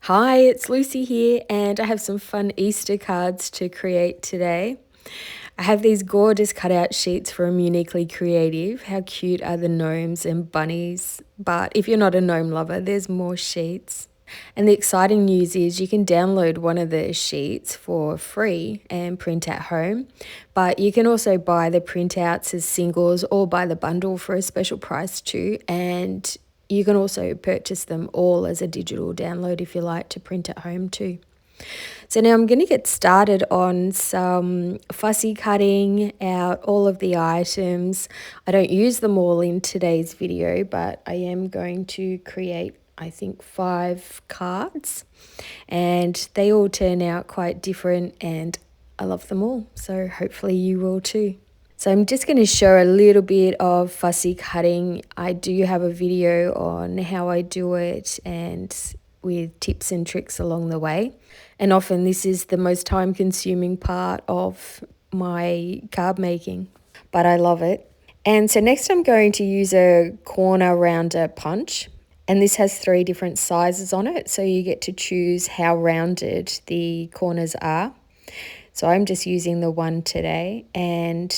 Hi, it's Lucy here, and I have some fun Easter cards to create today. I have these gorgeous cutout sheets from Uniquely Creative. How cute are the gnomes and bunnies? But if you're not a gnome lover, there's more sheets. And the exciting news is you can download one of the sheets for free and print at home. But you can also buy the printouts as singles or buy the bundle for a special price too. And you can also purchase them all as a digital download if you like to print at home too. So now I'm going to get started on some fussy cutting out all of the items. I don't use them all in today's video, but I am going to create, I think, 5 cards, and they all turn out quite different and I love them all. So hopefully you will too. So I'm just going to show a little bit of fussy cutting. I do have a video on how I do it and with tips and tricks along the way. And often this is the most time consuming part of my card making, but I love it. And so next I'm going to use a corner rounder punch. And this has 3 different sizes on it, so you get to choose how rounded the corners are. So I'm just using the one today, and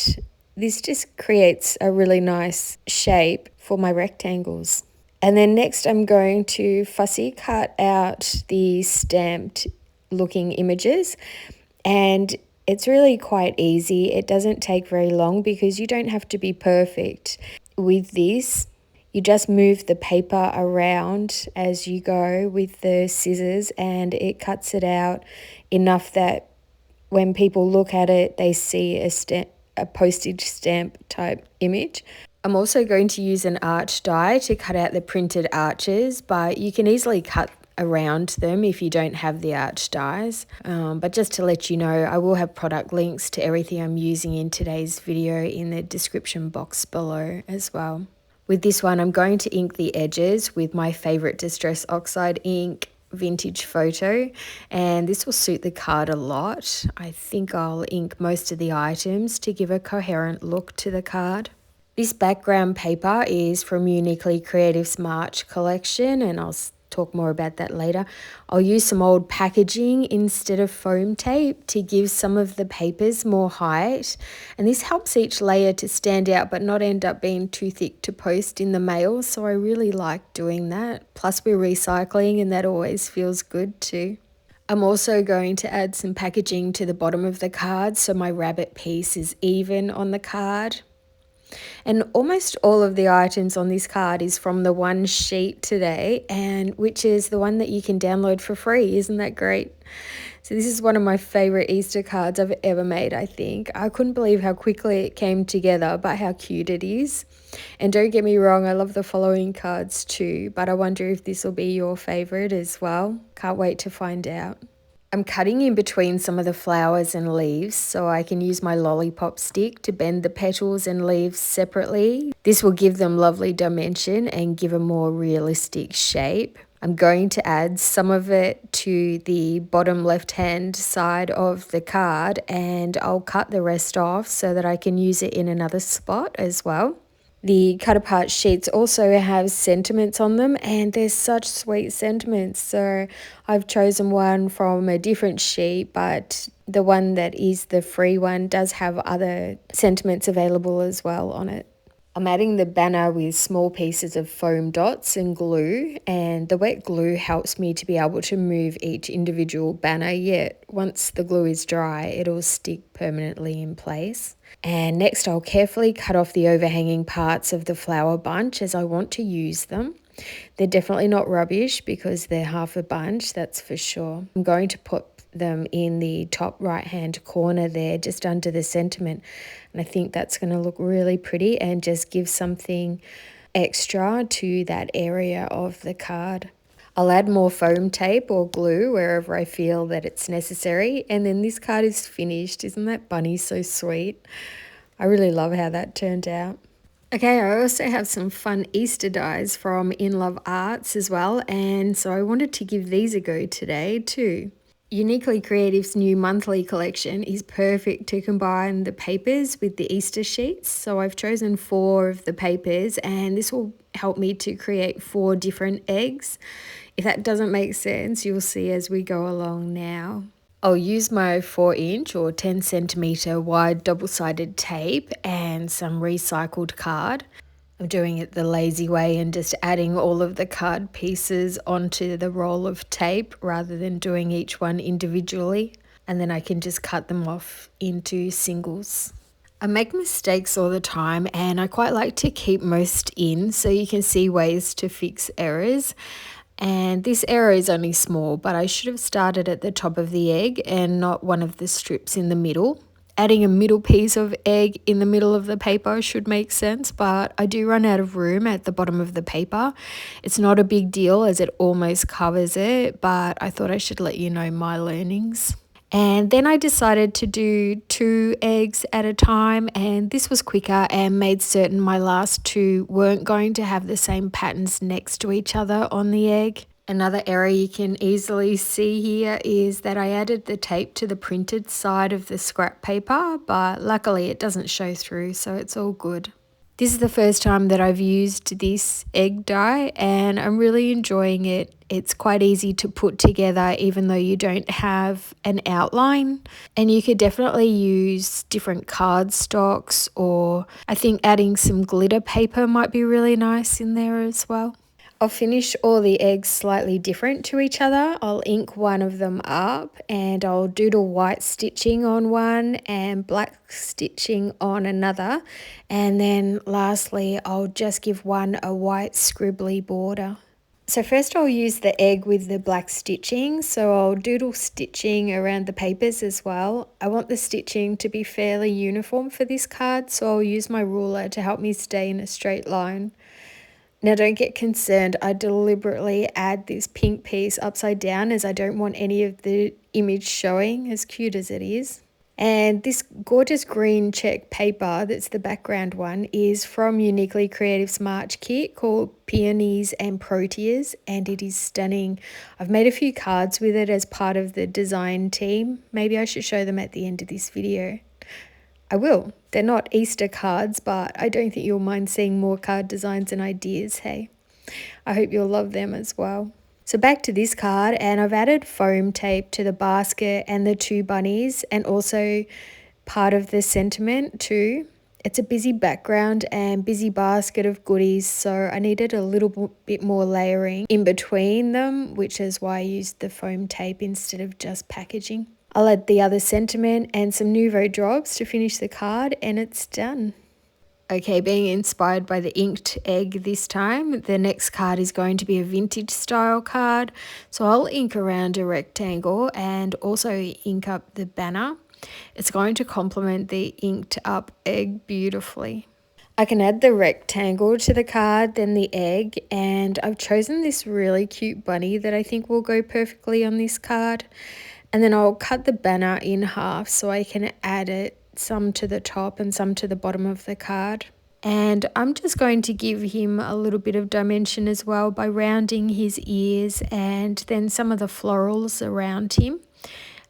this just creates a really nice shape for my rectangles. And then next I'm going to fussy cut out the stamped looking images, and it's really quite easy. It doesn't take very long because you don't have to be perfect with this. You just move the paper around as you go with the scissors, and it cuts it out enough that when people look at it, they see a postage stamp type image. I'm also going to use an arch die to cut out the printed arches, but you can easily cut around them if you don't have the arch dies. But just to let you know, I will have product links to everything I'm using in today's video in the description box below as well. With this one, I'm going to ink the edges with my favorite Distress Oxide ink, Vintage Photo, and this will suit the card a lot. I think I'll ink most of the items to give a coherent look to the card. This background paper is from Uniquely Creative's March collection, and I'll talk more about that later. I'll use some old packaging instead of foam tape to give some of the papers more height, and this helps each layer to stand out but not end up being too thick to post in the mail, so I really like doing that. Plus we're recycling, and that always feels good too. I'm also going to add some packaging to the bottom of the card so my rabbit piece is even on the card. And almost all of the items on this card is from the one sheet today, and which is the one that you can download for free. Isn't that great? So this is one of my favorite Easter cards I've ever made, I think. I couldn't believe how quickly it came together, but how cute it is. And don't get me wrong, I love the following cards too, but I wonder if this will be your favorite as well. Can't wait to find out. I'm cutting in between some of the flowers and leaves so I can use my lollipop stick to bend the petals and leaves separately. This will give them lovely dimension and give a more realistic shape. I'm going to add some of it to the bottom left-hand side of the card, and I'll cut the rest off so that I can use it in another spot as well. The cut apart sheets also have sentiments on them, and they're such sweet sentiments. So I've chosen one from a different sheet, but the one that is the free one does have other sentiments available as well on it. I'm adding the banner with small pieces of foam dots and glue, and the wet glue helps me to be able to move each individual banner, yet once the glue is dry, it'll stick permanently in place. And next I'll carefully cut off the overhanging parts of the flower bunch as I want to use them. They're definitely not rubbish because they're half a bunch, that's for sure. I'm going to put them in the top right hand corner there, just under the sentiment, and I think that's going to look really pretty and just give something extra to that area of the card. I'll add more foam tape or glue wherever I feel that it's necessary, and then this card is finished. Isn't that bunny so sweet? I really love how that turned out. Okay, I also have some fun Easter dies from In Love Arts as well, and so I wanted to give these a go today too. Uniquely Creative's new monthly collection is perfect to combine the papers with the Easter sheets. So I've chosen 4 of the papers, and this will help me to create 4 different eggs If that doesn't make sense, you'll see as we go along now. I'll use my 4-inch or 10 centimeter wide double-sided tape and some recycled card. I'm doing it the lazy way and just adding all of the card pieces onto the roll of tape rather than doing each one individually. And then I can just cut them off into singles. I make mistakes all the time and I quite like to keep most in so you can see ways to fix errors. And this error is only small, but I should have started at the top of the egg and not one of the strips in the middle. Adding a middle piece of egg in the middle of the paper should make sense, but I do run out of room at the bottom of the paper. It's not a big deal as it almost covers it, but I thought I should let you know my learnings. And then I decided to do 2 eggs at a time, and this was quicker and made certain my last 2 weren't going to have the same patterns next to each other on the egg. Another error you can easily see here is that I added the tape to the printed side of the scrap paper, but luckily it doesn't show through, so it's all good. This is the first time that I've used this egg dye and I'm really enjoying it. It's quite easy to put together even though you don't have an outline. And you could definitely use different cardstocks, or I think adding some glitter paper might be really nice in there as well. I'll finish all the eggs slightly different to each other. I'll ink one of them up and I'll doodle white stitching on one and black stitching on another. And then lastly, I'll just give one a white scribbly border. So first I'll use the egg with the black stitching. So I'll doodle stitching around the papers as well. I want the stitching to be fairly uniform for this card, so I'll use my ruler to help me stay in a straight line. Now don't get concerned, I deliberately add this pink piece upside down as I don't want any of the image showing, as cute as it is. And this gorgeous green check paper, that's the background one, is from Uniquely Creative's March kit called Peonies and Proteas, and it is stunning. I've made a few cards with it as part of the design team. Maybe I should show them at the end of this video. I will. They're not Easter cards, but I don't think you'll mind seeing more card designs and ideas, hey? I hope you'll love them as well. So back to this card, and I've added foam tape to the basket and the 2 bunnies and also part of the sentiment too. It's a busy background and busy basket of goodies, so I needed a little bit more layering in between them, which is why I used the foam tape instead of just packaging. I'll add the other sentiment and some Nouveau drops to finish the card and it's done. Okay, being inspired by the inked egg this time, the next card is going to be a vintage style card. So I'll ink around a rectangle and also ink up the banner. It's going to complement the inked up egg beautifully. I can add the rectangle to the card, then the egg, and I've chosen this really cute bunny that I think will go perfectly on this card. And then I'll cut the banner in half so I can add it some to the top and some to the bottom of the card. And I'm just going to give him a little bit of dimension as well by rounding his ears and then some of the florals around him.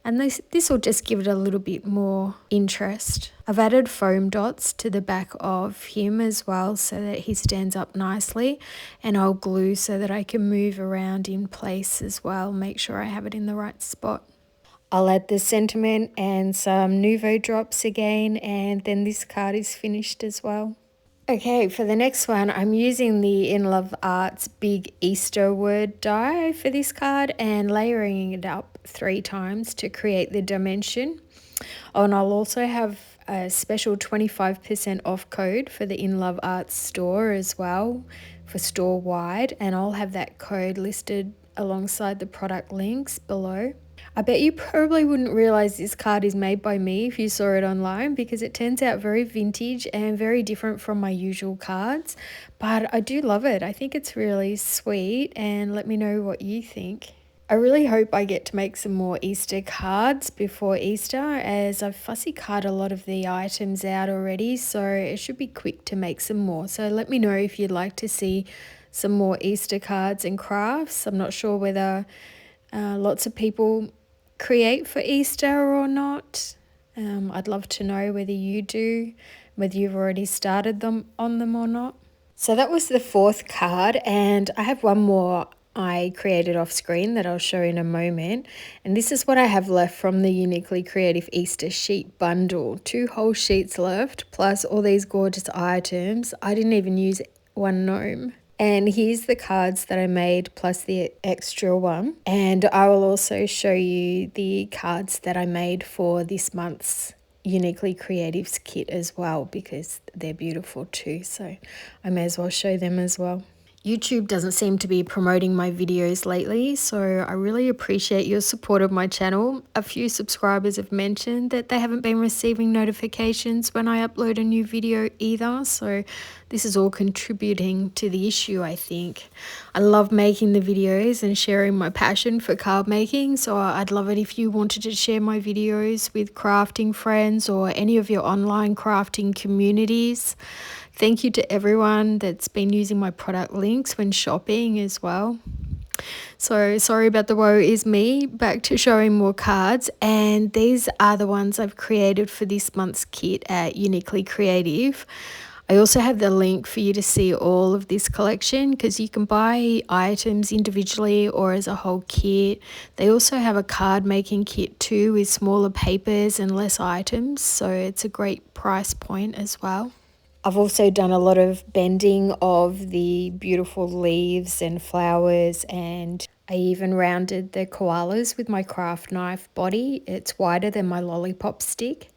And this will just give it a little bit more interest. I've added foam dots to the back of him as well so that he stands up nicely, and I'll glue so that I can move around in place as well, make sure I have it in the right spot. I'll add the sentiment and some Nouveau drops again, and then this card is finished as well. Okay, for the next one, I'm using the In Love Arts Big Easter word die for this card and layering it up 3 times to create the dimension. Oh, and I'll also have a special 25% off code for the In Love Arts store as well for store wide, and I'll have that code listed alongside the product links below. I bet you probably wouldn't realize this card is made by me if you saw it online, because it turns out very vintage and very different from my usual cards, but I do love it. I think it's really sweet, and let me know what you think. I really hope I get to make some more Easter cards before Easter, as I've fussy cut a lot of the items out already, so it should be quick to make some more. So let me know if you'd like to see some more Easter cards and crafts. I'm not sure whether lots of people create for Easter or not. I'd love to know whether you do, whether you've already started them on them or not. So that was the 4th card, and I have one more I created off screen that I'll show in a moment. And this is what I have left from the Uniquely Creative Easter sheet bundle. 2 whole sheets left, plus all these gorgeous items. I didn't even use one gnome. And here's the cards that I made plus the extra one. And I will also show you the cards that I made for this month's Uniquely Creatives kit as well, because they're beautiful too. So I may as well show them as well. YouTube doesn't seem to be promoting my videos lately, so I really appreciate your support of my channel. A few subscribers have mentioned that they haven't been receiving notifications when I upload a new video either, so this is all contributing to the issue, I think. I love making the videos and sharing my passion for card making, so I'd love it if you wanted to share my videos with crafting friends or any of your online crafting communities. Thank you to everyone that's been using my product links when shopping as well. So sorry about the woe is me. Back to showing more cards, and these are the ones I've created for this month's kit at Uniquely Creative. I also have the link for you to see all of this collection, because you can buy items individually or as a whole kit. They also have a card making kit too, with smaller papers and less items, so it's a great price point as well. I've also done a lot of bending of the beautiful leaves and flowers, and I even rounded the koalas with my craft knife body. It's wider than my lollipop stick.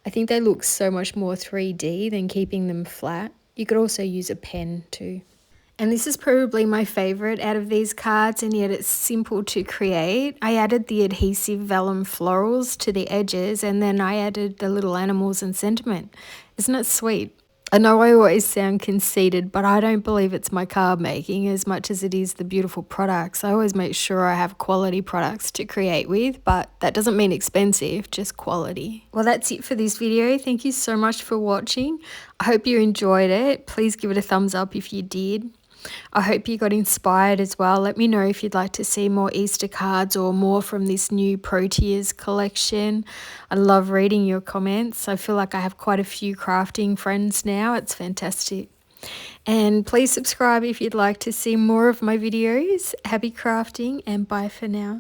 I think they look so much more 3D than keeping them flat. You could also use a pen too. And this is probably my favorite out of these cards, and yet it's simple to create. I added the adhesive vellum florals to the edges, and then I added the little animals and sentiment. Isn't it sweet? I know I always sound conceited, but I don't believe it's my card making as much as it is the beautiful products. I always make sure I have quality products to create with, but that doesn't mean expensive, just quality. Well, that's it for this video. Thank you so much for watching. I hope you enjoyed it. Please give it a thumbs up if you did. I hope you got inspired as well. Let me know if you'd like to see more Easter cards or more from this new Proteas collection. I love reading your comments. I feel like I have quite a few crafting friends now. It's fantastic. And please subscribe if you'd like to see more of my videos. Happy crafting, and bye for now.